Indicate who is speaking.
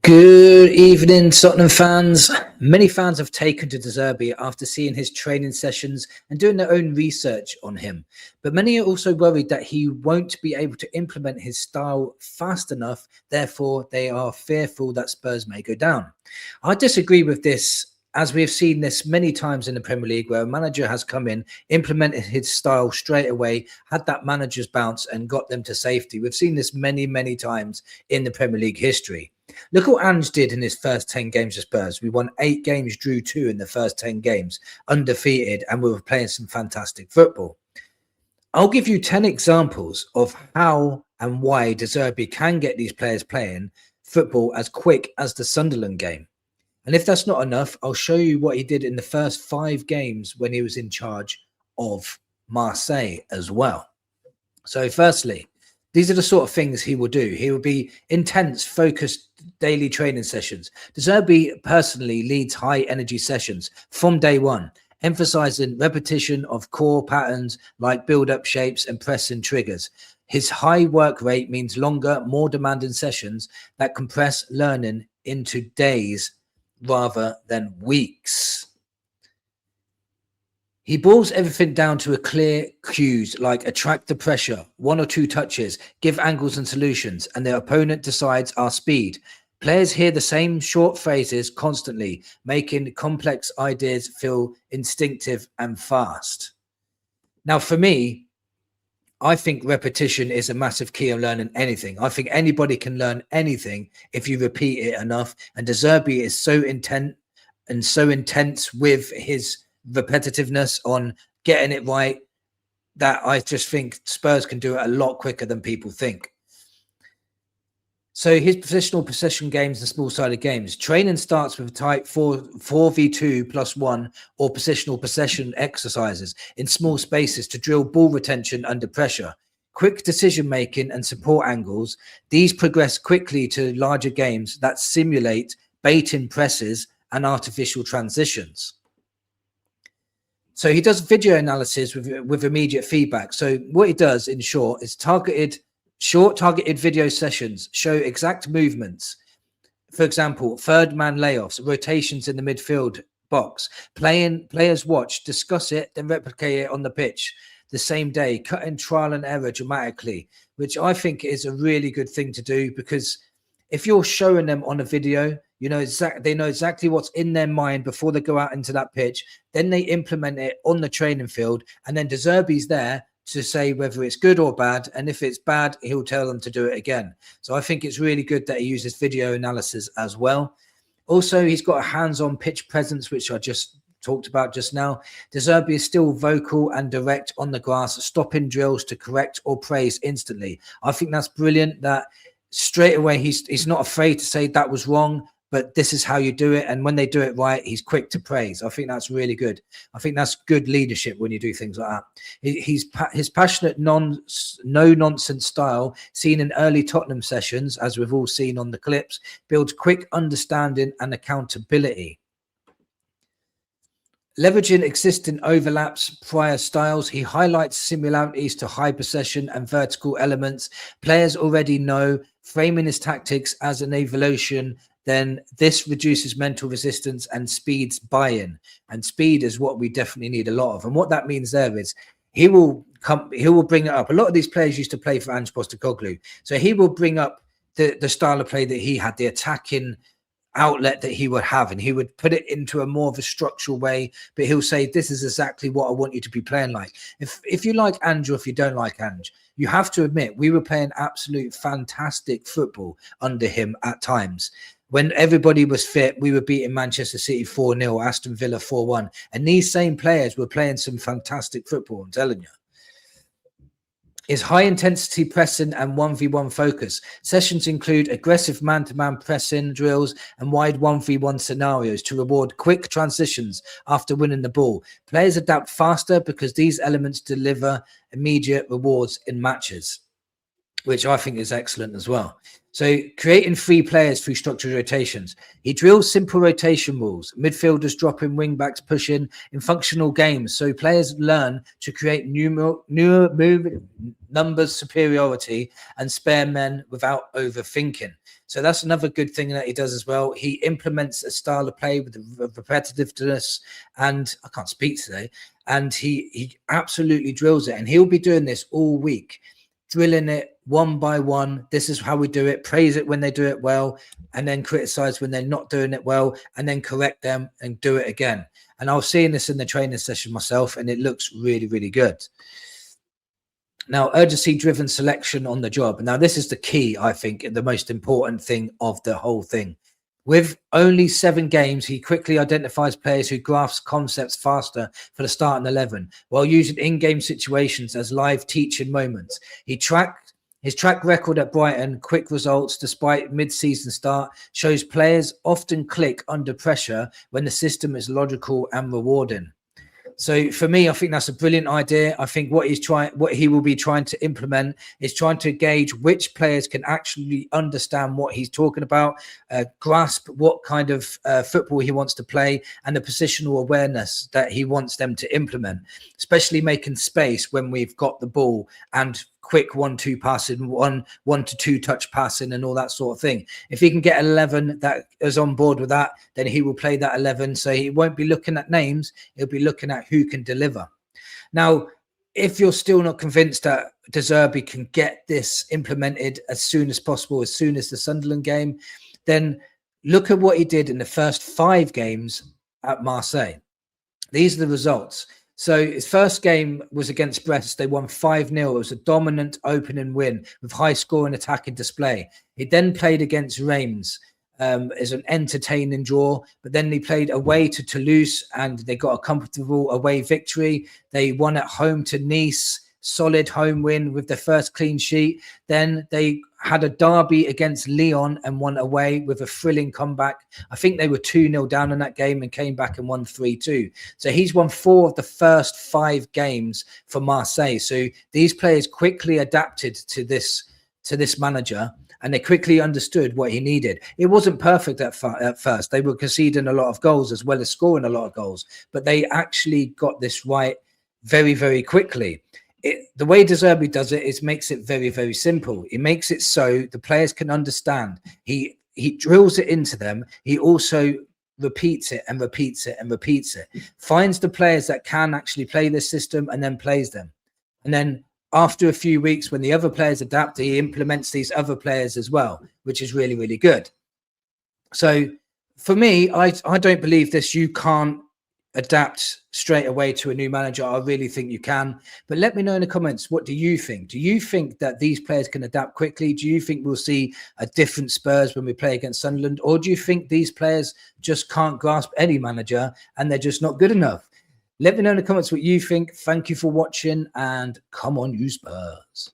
Speaker 1: Good evening, Tottenham fans. Many fans have taken to De Zerbi after seeing his training sessions and doing their own research on him. But many are also worried that he won't be able to implement his style fast enough. Therefore, they are fearful that Spurs may go down. I disagree with this, as we have seen this many times in the Premier League, where a manager has come in, implemented his style straight away, had that manager's bounce and got them to safety. We've seen this many times in the Premier League history. Look what Ange did in his first 10 games of Spurs. We won 8 games, drew 2 in the first 10 games, undefeated, and we were playing some fantastic football. I'll give you 10 examples of how and why De Zerbi can get these players playing football as quick as the Sunderland game. And if that's not enough, I'll show you what he did in the first 5 games when he was in charge of Marseille as well. So firstly, these are the sort of things he will do. He will be intense, focused daily training sessions. De Zerbi personally leads high energy sessions from day one, emphasizing repetition of core patterns like build-up shapes and pressing triggers. His high work rate means longer, more demanding sessions that compress learning into days rather than weeks. He boils everything down to a clear cues like attract the pressure, 1 or 2 touches, give angles and solutions, and their opponent decides our speed. Players hear the same short phrases constantly, making complex ideas feel instinctive and fast. Now, for me, I think repetition is a massive key of learning anything. I think anybody can learn anything if you repeat it enough. And De Zerbi is so intent and so intense with his repetitiveness on getting it right that I just think Spurs can do it a lot quicker than people think. So his positional possession games and small-sided games. Training starts with type 4v2+1 or positional possession exercises in small spaces to drill ball retention under pressure. Quick decision-making and support angles. These progress quickly to larger games that simulate bait-in presses and artificial transitions. So he does video analysis with immediate feedback. So what he does, in short, is short targeted video sessions show exact movements. For example, third man layoffs, rotations in the midfield box, players watch, discuss it, then replicate it on the pitch the same day, cutting trial and error dramatically, which I think is a really good thing to do, because if you're showing them on a video, they know exactly what's in their mind before they go out into that pitch. Then they implement it on the training field, and then De Zerbi's there to say whether it's good or bad. And if it's bad, he'll tell them to do it again. So I think it's really good that he uses video analysis as well. Also, he's got a hands-on pitch presence, which I just talked about just now. De Zerbi is still vocal and direct on the grass, stopping drills to correct or praise instantly. I think that's brilliant, that straight away he's not afraid to say that was wrong, but this is how you do it. And when they do it right, he's quick to praise. I think that's really good. I think that's good leadership when you do things like that. His passionate, no-nonsense style, seen in early Tottenham sessions, as we've all seen on the clips, builds quick understanding and accountability. Leveraging existing overlaps, prior styles, he highlights similarities to high possession and vertical elements players already know, framing his tactics as an evolution. Then this reduces mental resistance and speeds buy-in. And speed is what we definitely need a lot of. And what that means there is he will bring it up. A lot of these players used to play for Ange Postecoglou. So he will bring up the style of play that he had, the attacking outlet that he would have, and he would put it into a more of a structural way, but he'll say, this is exactly what I want you to be playing like. If you like Ange or if you don't like Ange, you have to admit we were playing absolute fantastic football under him at times. When everybody was fit, we were beating Manchester City 4-0, Aston Villa 4-1, and these same players were playing some fantastic football, I'm telling you. His high-intensity pressing and 1v1 focus. Sessions include aggressive man-to-man pressing drills and wide 1v1 scenarios to reward quick transitions after winning the ball. Players adapt faster because these elements deliver immediate rewards in matches, which I think is excellent as well. So creating 3 players through structured rotations. He drills simple rotation rules. Midfielders dropping, wing backs pushing in functional games. So players learn to create new numbers superiority and spare men without overthinking. So that's another good thing that he does as well. He implements a style of play with repetitiveness, and I can't speak today. And he absolutely drills it. And he'll be doing this all week, drilling it one by one. This is how we do it. Praise it when they do it well, and then criticize when they're not doing it well, and then correct them and do it again. And I was seeing this in the training session myself, and it looks really, really good. Now, urgency-driven selection on the job. Now, this is the key, I think, the most important thing of the whole thing. With only 7 games, he quickly identifies players who grasp concepts faster for the starting 11, while using in-game situations as live teaching moments. His track record at Brighton, quick results despite mid-season start, shows players often click under pressure when the system is logical and rewarding. So for me, I think that's a brilliant idea. I think what he will be trying to implement is trying to gauge which players can actually understand what he's talking about, grasp what kind of football he wants to play, and the positional awareness that he wants them to implement, especially making space when we've got the ball and quick 1-2 passing, 1 to 2 touch passing, and all that sort of thing. If he can get 11 that is on board with that, then he will play that 11. So he won't be looking at names, he'll be looking at who can deliver. Now, if you're still not convinced that De Zerbi can get this implemented as soon as possible, as soon as the Sunderland game, then look at what he did in the first 5 games at Marseille. These are the results. So his first game was against Brest. They won 5-0. It was a dominant opening win with high scoring attacking display. He then played against Reims as an entertaining draw, but then he played away to Toulouse and they got a comfortable away victory. They won at home to Nice, solid home win with their first clean sheet. Then they had a derby against Lyon and won away with a thrilling comeback. I think they were 2-0 down in that game and came back and won 3-2. So he's won 4 of the first 5 games for Marseille. So these players quickly adapted to this manager, and they quickly understood what he needed. It wasn't perfect at first. They were conceding a lot of goals as well as scoring a lot of goals, but they actually got this right very, very quickly. The way De Zerbi does it is makes it very, very simple. He makes it so the players can understand. He drills it into them. He also repeats it and repeats it and repeats it. Finds the players that can actually play this system and then plays them. And then after a few weeks, when the other players adapt, he implements these other players as well, which is really, really good. So for me, I don't believe this. You can't adapt straight away to a new manager. I really think you can, but let me know in the comments, what do you think? Do you think that these players can adapt quickly? Do you think we'll see a different Spurs when we play against Sunderland, or do you think these players just can't grasp any manager and they're just not good enough? Let me know in the comments what you think. Thank you for watching, and come on, you Spurs.